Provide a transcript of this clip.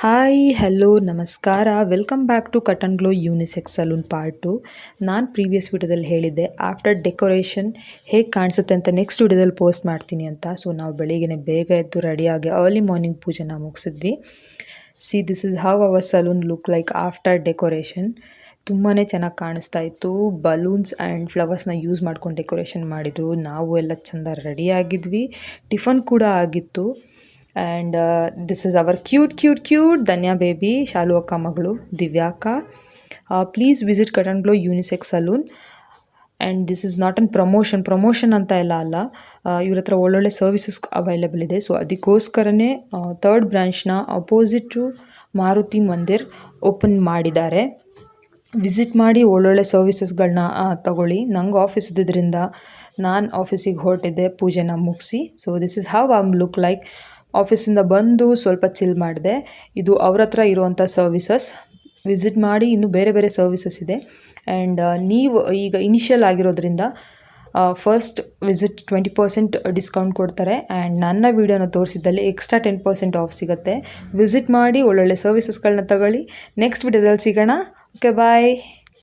Hi hello ನಮಸ್ಕಾರ welcome back to cut and glow unisex salon part 2. ನಾನು previous ವಿಡಿಯೋದಲ್ಲಿ ಹೇಳಿದ್ದೆ ಆಫ್ಟರ್ ಡೆಕೋರೇಷನ್ ಹೇಗೆ ಕಾಣಿಸುತ್ತೆ ಅಂತ ನೆಕ್ಸ್ಟ್ ವಿಡಿಯೋದಲ್ಲಿ ಪೋಸ್ಟ್ ಮಾಡ್ತೀನಿ ಅಂತ. ಸೊ ನಾವು ಬೆಳಿಗ್ಗೆ ಬೇಗ ಎದ್ದು ರೆಡಿಯಾಗಿ ಅರ್ಲಿ ಮಾರ್ನಿಂಗ್ ಪೂಜೆನ ಮುಗಿಸಿದ್ವಿ. See this is how our salon look like after decoration. ತುಂಬಾ ಚೆನ್ನಾಗಿ ಕಾಣಿಸ್ತಾ ಇತ್ತು. ಬಲೂನ್ಸ್ ಆ್ಯಂಡ್ ಫ್ಲವರ್ಸ್ನ ಯೂಸ್ ಮಾಡ್ಕೊಂಡು ಡೆಕೋರೇಷನ್ ಮಾಡಿದರು. ನಾವು ಎಲ್ಲ ಚೆಂದ ರೆಡಿಯಾಗಿದ್ವಿ. ಟಿಫನ್ ಕೂಡ ಆಗಿತ್ತು. And this is our cute Dhanya baby, Shalu ಅಕ್ಕ ಮಗಳು ದಿವ್ಯಾ ಅಕ್ಕ. Please visit cut and glow unisex salon. And this is not an promotion ಅಂತ ಎಲ್ಲ ಅಲ್ಲ. ಇವ್ರ ಹತ್ರ ಒಳ್ಳೊಳ್ಳೆ ಸರ್ವಿಸಸ್ ಅವೈಲೇಬಲ್ ಇದೆ. ಸೊ ಅದಕ್ಕೋಸ್ಕರನೇ 3rd ಬ್ರಾಂಚ್ನ ಅಪೋಸಿಟು ಮಾರುತಿ ಮಂದಿರ್ ಓಪನ್ ಮಾಡಿದ್ದಾರೆ. ವಿಸಿಟ್ ಮಾಡಿ ಒಳ್ಳೊಳ್ಳೆ ಸರ್ವಿಸಸ್ಗಳನ್ನ ತಗೊಳ್ಳಿ. ನಂಗೆ ಆಫೀಸ್ ಇದ್ದಿದ್ದರಿಂದ ನಾನು ಆಫೀಸಿಗೆ ಹೊರಟಿದ್ದೆ ಪೂಜೆನ ಮುಗಿಸಿ. So this is how I look like. ಆಫೀಸಿಂದ ಬಂದು ಸ್ವಲ್ಪ ಚಿಲ್ ಮಾಡಿದೆ. ಇದು ಅವ್ರ ಹತ್ರ ಇರುವಂಥ ಸರ್ವಿಸಸ್. ವಿಸಿಟ್ ಮಾಡಿ, ಇನ್ನೂ ಬೇರೆ ಬೇರೆ ಸರ್ವಿಸಸ್ ಇದೆ. ಆ್ಯಂಡ್ ನೀವು ಈಗ ಇನಿಷಿಯಲ್ ಆಗಿರೋದ್ರಿಂದ ಫಸ್ಟ್ ವಿಸಿಟ್ 20% ಡಿಸ್ಕೌಂಟ್ ಕೊಡ್ತಾರೆ. ಆ್ಯಂಡ್ ನನ್ನ ವೀಡಿಯೋನ ತೋರಿಸಿದ್ದಲ್ಲಿ ಎಕ್ಸ್ಟ್ರಾ 10% ಆಫ್ ಸಿಗುತ್ತೆ. ವಿಸಿಟ್ ಮಾಡಿ ಒಳ್ಳೊಳ್ಳೆ ಸರ್ವಿಸಸ್ಗಳನ್ನ ತಗೊಳ್ಳಿ. ನೆಕ್ಸ್ಟ್ ವಿಡಿಯೋದಲ್ಲಿ ಸಿಗೋಣ. ಓಕೆ ಬಾಯ್.